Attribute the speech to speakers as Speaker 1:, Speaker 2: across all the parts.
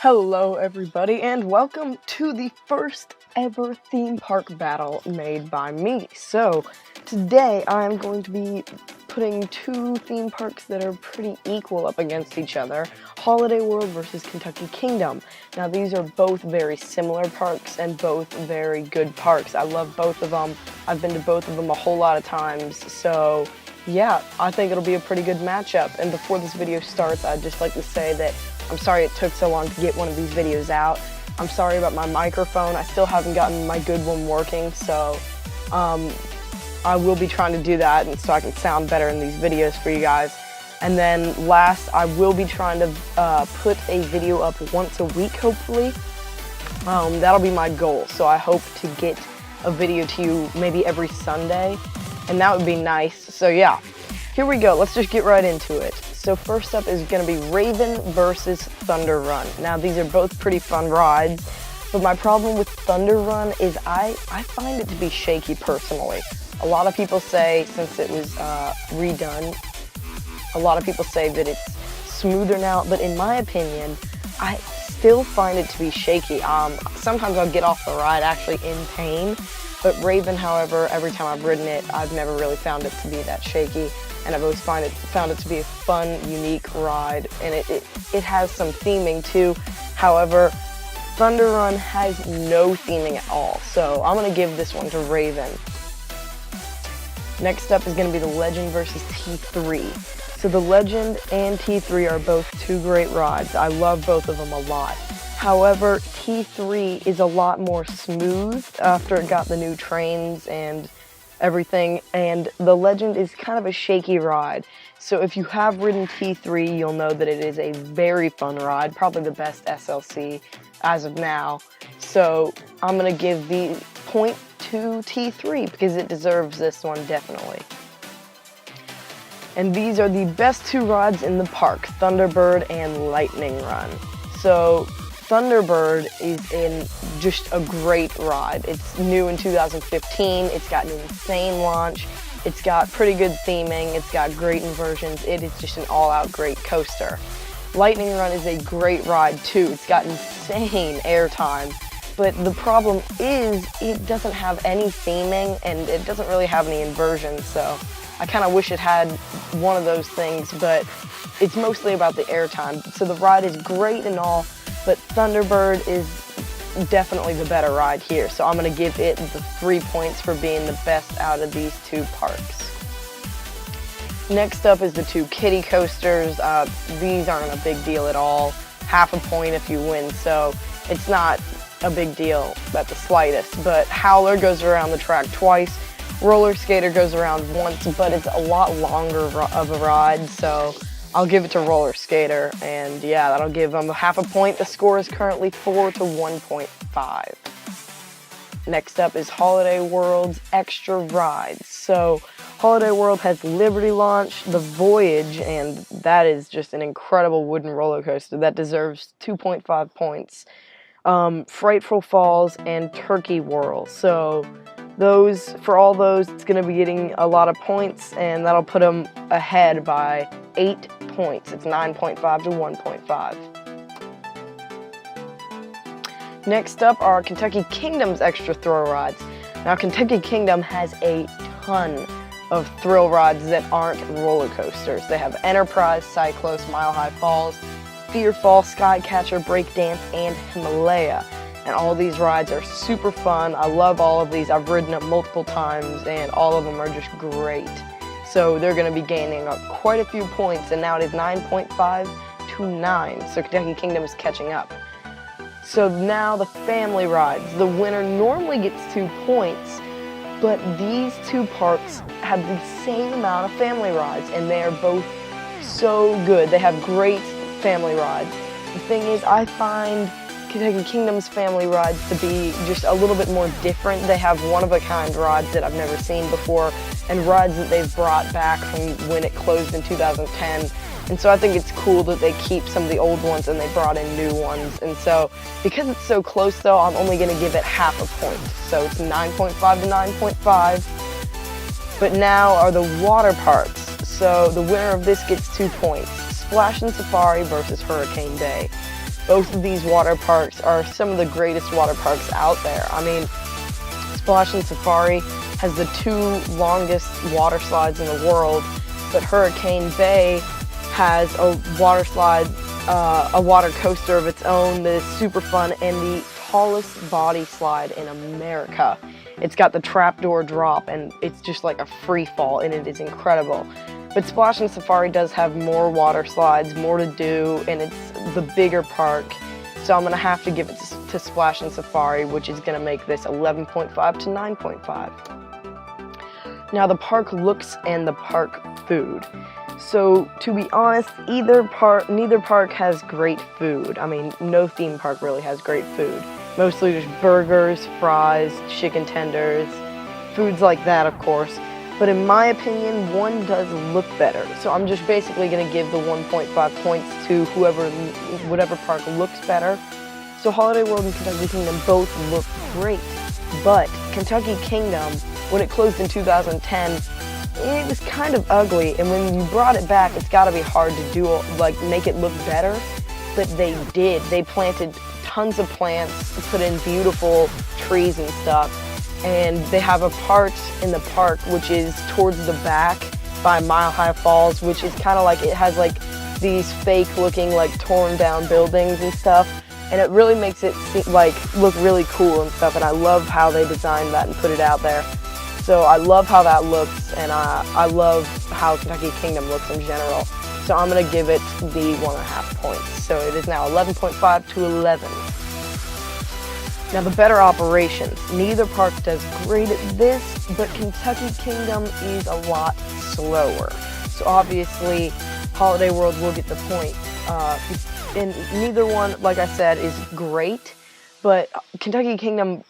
Speaker 1: Hello everybody and welcome to the first ever theme park battle made by me. So today I'm going to be putting two theme parks that are pretty equal up against each other, Holiday World versus Kentucky Kingdom. Now these are both very similar parks and both very good parks. I love both of them. I've been to both of them a whole lot of times, so yeah, I think it'll be a pretty good matchup. And before this video starts, I'd just like to say that I'm sorry it took so long to get one of these videos out. I'm sorry about my microphone. I still haven't gotten my good one working, so I will be trying to do that and so I can sound better in these videos for you guys. And then last, I will be trying to put a video up once a week, hopefully. That'll be my goal, so I hope to get a video to you maybe every Sunday, and that would be nice. So yeah, here we go. Let's just get right into it. So first up is going to be Raven versus Thunder Run. Now these are both pretty fun rides, but my problem with Thunder Run is I find it to be shaky personally. A lot of people say, since it was redone, a lot of people say that it's smoother now, but in my opinion, I still find it to be shaky. Sometimes I'll get off the ride actually in pain, but Raven, however, every time I've ridden it, I've never really found it to be that shaky. And I've always found it to be a fun, unique ride, and it has some theming too. However, Thunder Run has no theming at all, so I'm going to give this one to Raven. Next up is going to be the Legend versus T3. So the Legend and T3 are both two great rides. I love both of them a lot. However, T3 is a lot more smooth after it got the new trains and everything, and the Legend is kind of a shaky ride. So if you have ridden T3, you'll know that it is a very fun ride, probably the best SLC as of now. So I'm going to give the point to T3 because it deserves this one definitely. And these are the best two rides in the park, Thunderbird and Lightning Run. So Thunderbird is just a great ride. It's new in 2015, it's got an insane launch, it's got pretty good theming, it's got great inversions, it is just an all-out great coaster. Lightning Run is a great ride too, it's got insane airtime, but the problem is it doesn't have any theming and it doesn't really have any inversions, so I kind of wish it had one of those things, but it's mostly about the airtime. So the ride is great and all, but Thunderbird is definitely the better ride here, so I'm going to give it the 3 points for being the best out of these two parks. Next up is the two kiddie coasters. These aren't a big deal at all. Half a point if you win, so it's not a big deal at the slightest. But Howler goes around the track twice, Roller Skater goes around once, but it's a lot longer of a ride, so I'll give it to Roller Skater, and yeah, that'll give them half a point. The score is currently 4 to 1.5. Next up is Holiday World's Extra Rides. So Holiday World has Liberty Launch, The Voyage, and that is just an incredible wooden roller coaster that deserves 2.5 points. Frightful Falls and Turkey Whirl. So for all those, it's going to be getting a lot of points, and that'll put them ahead by 8 points. It's 9.5 to 1.5. Next up are Kentucky Kingdom's extra thrill rides. Now, Kentucky Kingdom has a ton of thrill rides that aren't roller coasters. They have Enterprise, Cyclos, Mile High Falls, Fearfall, Skycatcher, Breakdance, and Himalaya. And all these rides are super fun. I love all of these. I've ridden them multiple times, and all of them are just great. So they're going to be gaining quite a few points, and now it is 9.5 to 9. So Kentucky Kingdom is catching up. So now the family rides. The winner normally gets 2 points, but these two parks have the same amount of family rides, and they are both so good. They have great family rides. The thing is, I find Kentucky Kingdom's family rides to be just a little bit more different. They have one-of-a-kind rides that I've never seen before, and rides that they've brought back from when it closed in 2010. And so I think it's cool that they keep some of the old ones and they brought in new ones. And so, because it's so close though, I'm only going to give it half a point. So it's 9.5 to 9.5. But now are the water parks. So the winner of this gets 2 points. Splash and Safari versus Hurricane Bay. Both of these water parks are some of the greatest water parks out there. I mean, Splash and Safari has the 2 longest water slides in the world, but Hurricane Bay has a water slide, a water coaster of its own that is super fun, and the tallest body slide in America. It's got the trapdoor drop, and it's just like a free fall, and it is incredible. But Splash and Safari does have more water slides, more to do, and it's the bigger park. So I'm going to have to give it to Splash and Safari, which is going to make this 11.5 to 9.5. Now the park looks and the park food. So to be honest, neither park has great food. I mean, no theme park really has great food. Mostly just burgers, fries, chicken tenders, foods like that, of course. But in my opinion, one does look better. So I'm just basically going to give the 1.5 points to whatever park looks better. So Holiday World and Kentucky Kingdom both look great. But Kentucky Kingdom, when it closed in 2010, it was kind of ugly. And when you brought it back, it's got to be hard to do, like, make it look better. But they did. They planted tons of plants, put in beautiful trees and stuff. And they have a part in the park which is towards the back by Mile High Falls, which is kind of like, it has like these fake looking like torn down buildings and stuff, and it really makes it look really cool and stuff, and I love how they designed that and put it out there. So I love how that looks, and I love how Kentucky Kingdom looks in general. So I'm going to give it the 1.5 points. So it is now 11.5 to 11. Now the better operations. Neither park does great at this, but Kentucky Kingdom is a lot slower. So obviously, Holiday World will get the point. And neither one, like I said, is great, but Kentucky Kingdom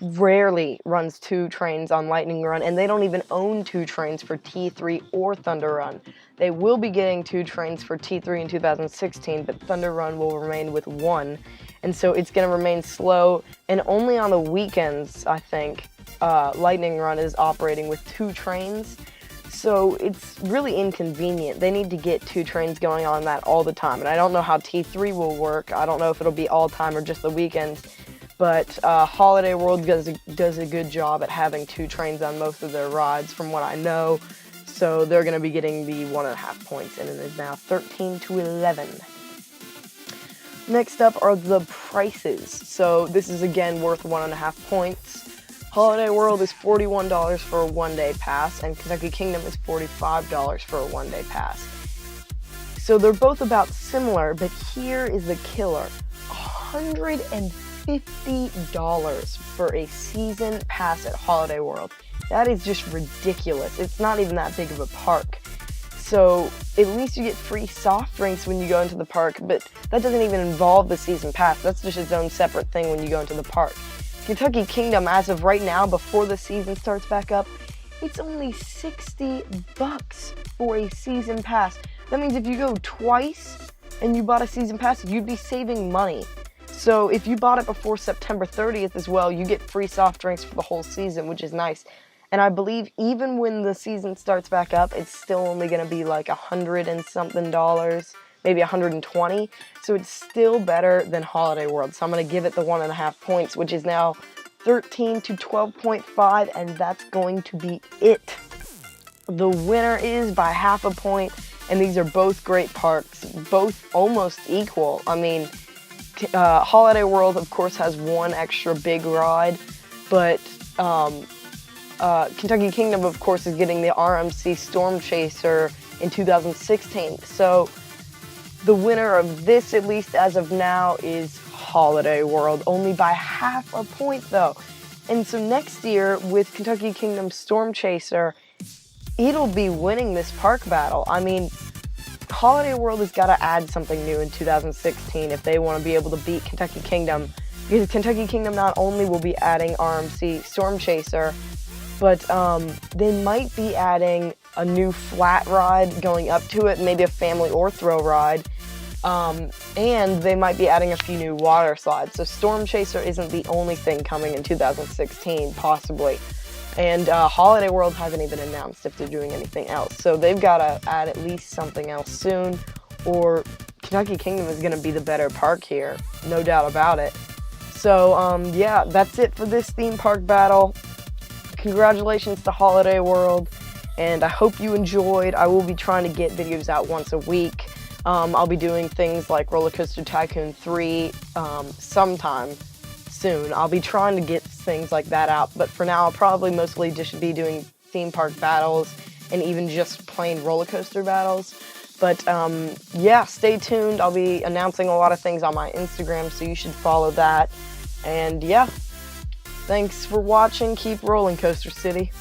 Speaker 1: rarely runs 2 trains on Lightning Run, and they don't even own 2 trains for T3 or Thunder Run. They will be getting 2 trains for T3 in 2016, but Thunder Run will remain with 1. And so it's going to remain slow, and only on the weekends, I think, Lightning Run is operating with 2 trains. So it's really inconvenient. They need to get 2 trains going on that all the time. And I don't know how T3 will work. I don't know if it'll be all time or just the weekends. But Holiday World does a good job at having 2 trains on most of their rides, from what I know. So they're going to be getting the 1.5 points, and it is now 13 to 11. Next up are the prices. So this is again worth 1.5 points. Holiday World is $41 for a 1-day pass, and Kentucky Kingdom is $45 for a 1-day pass. So they're both about similar, but here is the killer. $150 for a season pass at Holiday World. That is just ridiculous. It's not even that big of a park. So at least you get free soft drinks when you go into the park, but that doesn't even involve the season pass. That's just its own separate thing when you go into the park. Kentucky Kingdom, as of right now, before the season starts back up, it's only $60 for a season pass. That means if you go twice and you bought a season pass, you'd be saving money. So if you bought it before September 30th as well, you get free soft drinks for the whole season, which is nice. And I believe even when the season starts back up, it's still only going to be like $100 and something, maybe $120. So it's still better than Holiday World. So I'm going to give it the 1.5 points, which is now 13 to 12.5, and that's going to be it. The winner is by 0.5 point, and these are both great parks, both almost equal. I mean, Holiday World, of course, has 1 extra big ride, but Kentucky Kingdom, of course, is getting the RMC Storm Chaser in 2016. So the winner of this, at least as of now, is Holiday World, only by 0.5 point, though. And so next year, with Kentucky Kingdom Storm Chaser, it'll be winning this park battle. I mean, Holiday World has got to add something new in 2016 if they want to be able to beat Kentucky Kingdom, because Kentucky Kingdom not only will be adding RMC Storm Chaser, but they might be adding a new flat ride going up to it, maybe a family or throw ride, and they might be adding a few new water slides. So Storm Chaser isn't the only thing coming in 2016, possibly. And Holiday World hasn't even announced if they're doing anything else. So they've got to add at least something else soon, or Kentucky Kingdom is going to be the better park here, no doubt about it. So, yeah, that's it for this theme park battle. Congratulations to Holiday World, and I hope you enjoyed. I will be trying to get videos out once a week. I'll be doing things like Roller Coaster Tycoon 3 sometime soon. I'll be trying to get things like that out, but for now I'll probably mostly just be doing theme park battles and even just plain roller coaster battles. But yeah, stay tuned. I'll be announcing a lot of things on my Instagram, so you should follow that. And yeah, thanks for watching. Keep rolling, Coaster City.